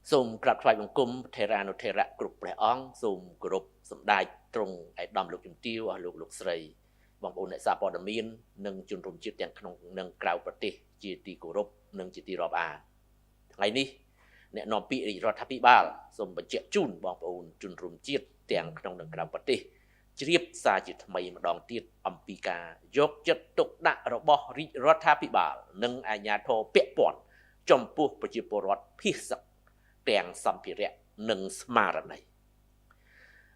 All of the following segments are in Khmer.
សូមក្រាបថ្វាយបង្គំថេរានុថេរៈគ្រប់ព្រះអង្គសូមគោរពសម្ដេចទ្រង់ឯកឧត្តមលោកជំទាវអស់លោកស្រីបងប្អូនអ្នកសារព័ត៌មាននិងជនរួមជាតិទាំងក្នុងនិងក្រៅប្រទេសជាទីគោរពនិងជាទីរាប់អានថ្ងៃនេះអ្នកនាំពាក្យរាជរដ្ឋាភិបាលសូមបញ្ជាក់ជូនបងប្អូនជនរួមជាតិទាំងក្នុងនិងក្រៅប្រទេសជ្រាបសារជាថ្មីម្ដងទៀតអំពីការយកចិត្តទុកដាក់របស់រាជរដ្ឋាភិបាលនិងអាជ្ញាធរពាក់ព័ន្ធចំពោះប្រជាពលរដ្ឋភៀសសឹកទាំងសម្ភារៈនិងស្មារតី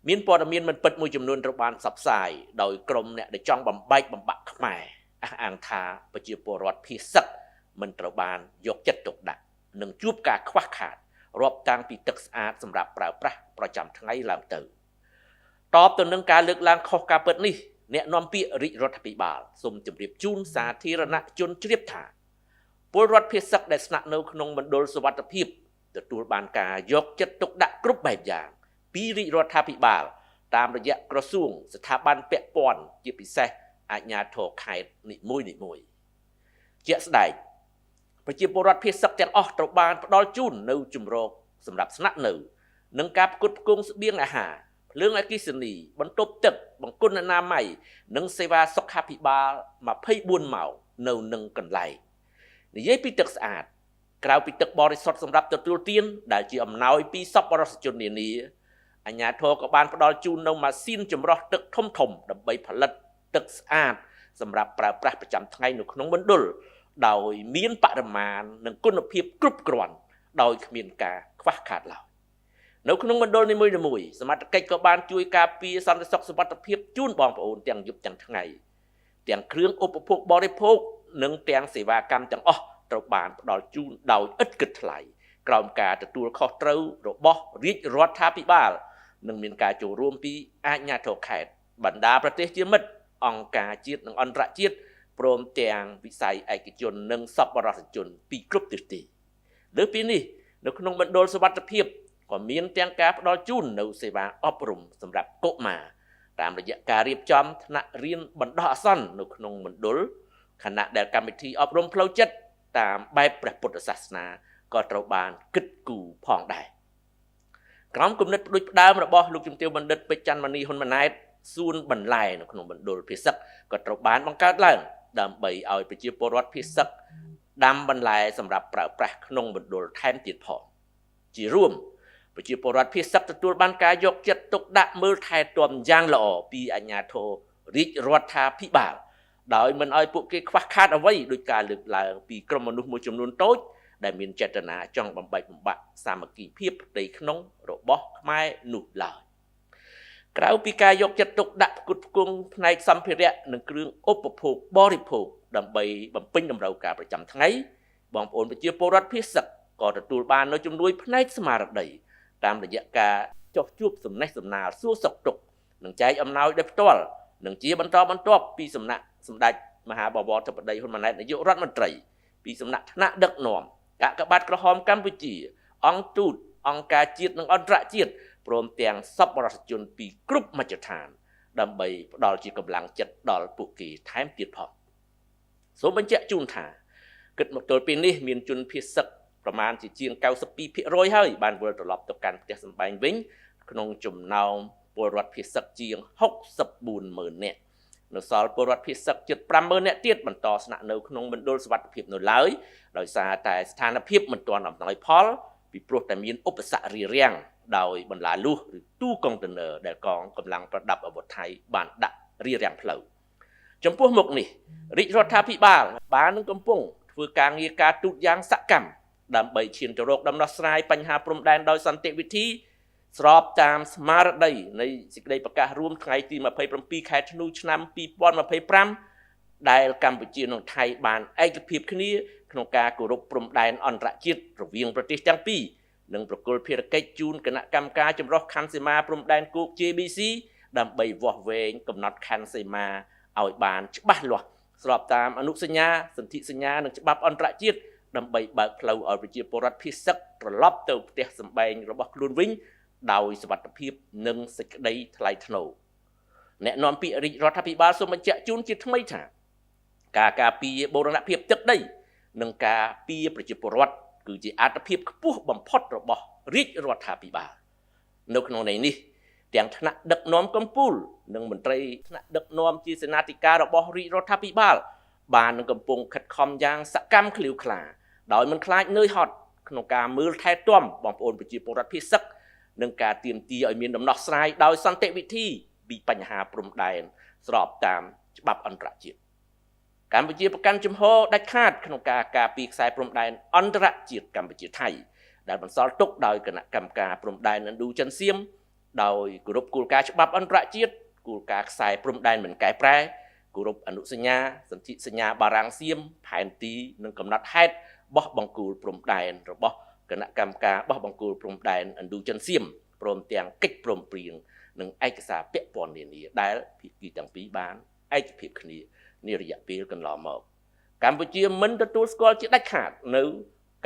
មានព័ត៌មានមិនពិតមួយចំនួនត្រូវបានផ្សព្វផ្សាយដោយក្រុមអ្នកដែលចង់បំបែកបំបាក់ខ្មែរអះអាងថាប្រជាពលរដ្ឋភៀសសឹកមិនត្រូវបានយកចិត្តទុកដាក់និងជួបការខ្វះខាតរាប់តាំងពីទឹកស្អាតសម្រាប់ប្រើប្រាស់ប្រចាំថ្ងៃឡើងទៅតបទៅនឹងការលើកឡើងខុសការពិតនេះអ្នកនាំពាក្យរាជរដ្ឋាភិបាលសូមជម្រាបជូនសាធារណជនជ្រាបថាពលរដ្ឋភៀសសឹកដែលស្នាក់នៅក្នុងមណ្ឌលសុវត្ថិភាពទទួលបានការយកចិត្តទុកដាក់គ្រប់បែបយ៉ាងពីរាជរដ្ឋាភិបាលតាមរយៈក្រសួងស្ថាប័នពាក់ព័ន្ធជាពិសេសអាជ្ញាធរខេត្តនីមួយជាក់ស្ដែងប្រជាពលរដ្ឋភៀសសឹកទាំងអស់ត្រូវបានផ្ដល់ជូននៅជម្រកសម្រាប់ស្នាក់នៅនិងការផ្គត់ផ្គង់ស្បៀងអាហារភ្លើងអគ្គិសនីបន្ទប់ទឹកបង្គន់អនាម័យនិងសេវាសុខាភិបាល24ម៉ោងនៅនឹងកន្លែងនិយាយពីទឹកស្អាតក្រៅពីទឹកបរិសុទ្ធសម្រាប់ទទួលទានដែលជាអំណោយពីសប្បុរសជននានាអាជ្ញាធរក៏បានផ្ដល់ជូននៅម៉ាស៊ីនចម្រោះទឹកធំដើម្បីផលិតទឹកស្អាតសម្រាប់ប្រើប្រាស់ប្រចាំថ្ងៃនៅក្នុងមណ្ឌលដោយមានបរិមាណនិងគុណភាពគ្រប់គ្រាន់ដោយគ្មានការខ្វះខាតឡើយនៅក្នុងមណ្ឌលនីមួយសមត្ថកិច្ចក៏បានជួយការពារសន្តិសុខសុវត្ថិភាពជូនបងប្អូនទាំងយប់ទាំងថ្ងៃទាំងគ្រឿងឧបភោគបរិភោគនិងទាំងសេវាកម្មទាំងអស់ត្រូវបានផ្ដល់ជូនដោយឥតគិតថ្លៃក្រោមការទទួលខុសត្រូវរបស់រាជរដ្ឋាភិបាលនិងមានការចូលរួមពីអាជ្ញាធរខេត្តបណ្ដាប្រទេសជាមិត្តអង្គការជាតិនិងអន្តរជាតិព្រមទាំងវិស័យឯកជននិងសប្បុរសជនពីគ្រប់ទិសទីលើពីនេះនៅក្នុងមណ្ឌលសុវត្ថិភាពក៏មានទាំងការផ្ដល់ជូននៅសេវាអប់រំសម្រាប់កុមារតាមរយៈការរៀបចំថ្នាក់រៀនបណ្ដោះអាសន្ននៅក្នុងមណ្ឌលខណៈដែលកម្មវិធីអប់រំផ្លូវចិត្តតាមបែបព្រះពុទ្ធសាសនាក៏ត្រូវបានគិតគូរផងដែរក្រោមគំនិតផ្ដួចផ្ដើមរបស់លោកជំទាវបណ្ឌិតពេជ្រច័ន្ទមនីហ៊ុនម៉ាណែតសួនបន្លែនៅក្នុងមណ្ឌលភៀសសឹកក៏ត្រូវបានបង្កើតឡើងដើម្បីឲ្យប្រជាពលរដ្ឋភៀសសឹកដាំបន្លែសម្រាប់ប្រើប្រាស់ក្នុងមណ្ឌលថែមទៀតផងជារួមប្រជាពលរដ្ឋភៀសសឹកទទួលបានការយកចិត្តទុកដាក់មើលថែទាំយ៉ាងល្អពីអាជ្ញាធររាជរដ្ឋាភិបាលដោយមិនឲ្យពួកគេខ្វះខាតអ្វីដោយការលើកឡើងពីក្រុមមនុស្សមួយចំនួនតូចដែលមានចេតនាចង់បំបែកបំបាក់សាមគ្គីភាពផ្ទៃក្នុងរបស់ខ្មែរនោះឡើយក្រៅពីការយកចិត្តទុកដាក់ផ្គត់ផ្គង់ផ្នែកសម្ភារៈនិងគ្រឿងឧបភោគបរិភោគដើម្បីបំពេញតម្រូវការប្រចាំថ្ងៃបងប្អូនប្រជាពលរដ្ឋភៀសសឹកក៏ទទួលបាននូវជំនួយផ្នែកស្មារតីតាមរយៈការចុះជួបសំណេះសំណាលសួរសុខទុក្ខនិងចែកអំណោយដោយផ្ទាល់និងជាបន្តបន្ទាប់ពីសំណាក់សម្ដេចមហាបវរធិបតីហ៊ុនម៉ាណែតនាយករដ្ឋមន្ត្រីពីសំណាក់ថ្នាក់ដឹកនាំកាកបាទក្រហមកម្ពុជាអង្គទូតអង្គការជាតិនិងអន្តរជាតិព្រមទាំងសប្បុរសជនពីគ្រប់មជ្ឈដ្ឋានដើម្បីផ្ដល់ជាកម្លាំងចិត្តដល់ពួកគេថែមទៀតផងសូមបញ្ជាក់ជូនថាគិតមកទល់ពេលនេះមានជនភៀសសឹកប្រមាណជាង 92% ហើយបានវិលត្រឡប់ទៅកាន់ផ្ទះសម្បែងវិញក្នុងចំណោមពលរដ្ឋភៀសសឹកជាង 64,000 នាក់នៅសល់ពលរដ្ឋភៀសសឹកជិត 50,000 នាក់ទៀតបន្តស្នាក់នៅក្នុងមណ្ឌលសុវត្ថិភាពនៅឡើយដោយសារតែស្ថានភាពមិនទាន់អំណោយផលពីព្រោះតែមានឧបសគ្គរារាំងដោយបន្លាលួសឬទូកុងតឺន័រដែលកងកម្លាំងប្រដាប់អាវុធថៃបានដាក់រារាំងផ្លូវចំពោះមុខនេះរាជរដ្ឋាភិបាលបាននឹងកំពុងធ្វើការងារការទូតយ៉ាងសកម្មដើម្បីឈានទៅរកដំណោះស្រាយបញ្ហាព្រំដែនដោយសន្តិវិធីស្របតាមស្មារតីនៃសេចក្តីប្រកាសរួមថ្ងៃទី27ខែធ្នូឆ្នាំ2025ដែលកម្ពុជានិងថៃបានឯកភាពគ្នាក្នុងការគោរពព្រំដែនអន្តរជាតិរវាងប្រទេសទាំងពីរនិងប្រគល់ភារកិច្ចជូនគណៈកម្មការចម្រុះខណ្ឌសីមាព្រំដែនគោក JBC ដើម្បីវាស់វែងកំណត់ខណ្ឌសីមាឲ្យបានច្បាស់លាស់ស្របតាមអនុសញ្ញាសន្ធិសញ្ញានិងច្បាប់អន្តរជាតិដើម្បីបើកផ្លូវឲ្យប្រជាពលរដ្ឋភៀសសឹកត្រឡប់ទៅផ្ទះសម្បែងរបស់ខ្លួនវិញដោយសុវត្ថិភាពនិងសេចក្តីថ្លៃថ្នូរអ្នកនាំពាក្យរាជរដ្ឋាភិបាលសូមបញ្ជាក់ជូនជាថ្មីថាការការពារបូរណភាពទឹកដីនិងការពារប្រជាពលរដ្ឋគឺជាអាទិភាពខ្ពស់បំផុតរបស់ រាជរដ្ឋាភិបាលនៅក្នុងន័យនេះទាំងថ្នាក់ដឹកនាំកម្ពុជានិងមន្ត្រីថ្នាក់ដឹកនាំជាសេនាធិការរបស់រាជរដ្ឋាភិបាលបាននឹងកំពុងខិតខំយ៉ាងសកម្មឃ្លាវខ្លាដោយមិនខ្លាចនឿយហត់ក្នុងការមើលថែទាំបងប្អូនប្រជាពលរដ្ឋភាគសឹកនិងការទាមទារឲ្យមានដំណោះស្រាយដោយសន្តិវិធីពីបញ្ហាព្រំដែនស្របតាមច្បាប់អន្តរជាតិកម្ពុជាប្រកាន់ជំហរដាច់ខាតក្នុងការការពារខ្សែព្រំដែនអន្តរជាតិកម្ពុជាថៃដែលបន្សល់ទុកដោយគណៈកម្មការព្រំដែនឥណ្ឌូចិនសៀមដោយគោរពគោលការណ៍ច្បាប់អន្តរជាតិគោលការណ៍ខ្សែព្រំដែនមិនកែប្រែគោរពអនុសញ្ញាសន្ធិសញ្ញាបារាំងសៀមផែនទីនិងកំណត់ហេតុបោះបង្គោលព្រំដែនរបស់គណៈកម្មការបោះបង្គោលព្រំដែនឥណ្ឌូចិនសៀមព្រមទាំងកិច្ចព្រមព្រៀងនិងឯកសារពាក់ព័ន្ធនានាដែលភាគីទាំងពីរបានឯកភាពគ្នានារយៈពេលកន្លងមកកម្ពុជាមិនទទួលស្គាល់ជាដាច់ខាតនៅ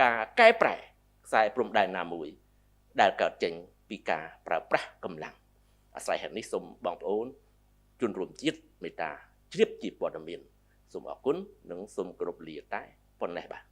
ការកែប្រែខ្សែព្រំដែនណាមួយដែលកើតចេញពីការប្រើប្រាស់កម្លាំងអាស្រ័យហេតុនេះសូមបងប្អូនជនរួមជាតិមេត្តាជ្រាបជាព័ត៌មានសូមអរគុណនិងសូមគោរពលាតែប៉ុណ្ណេះបាទ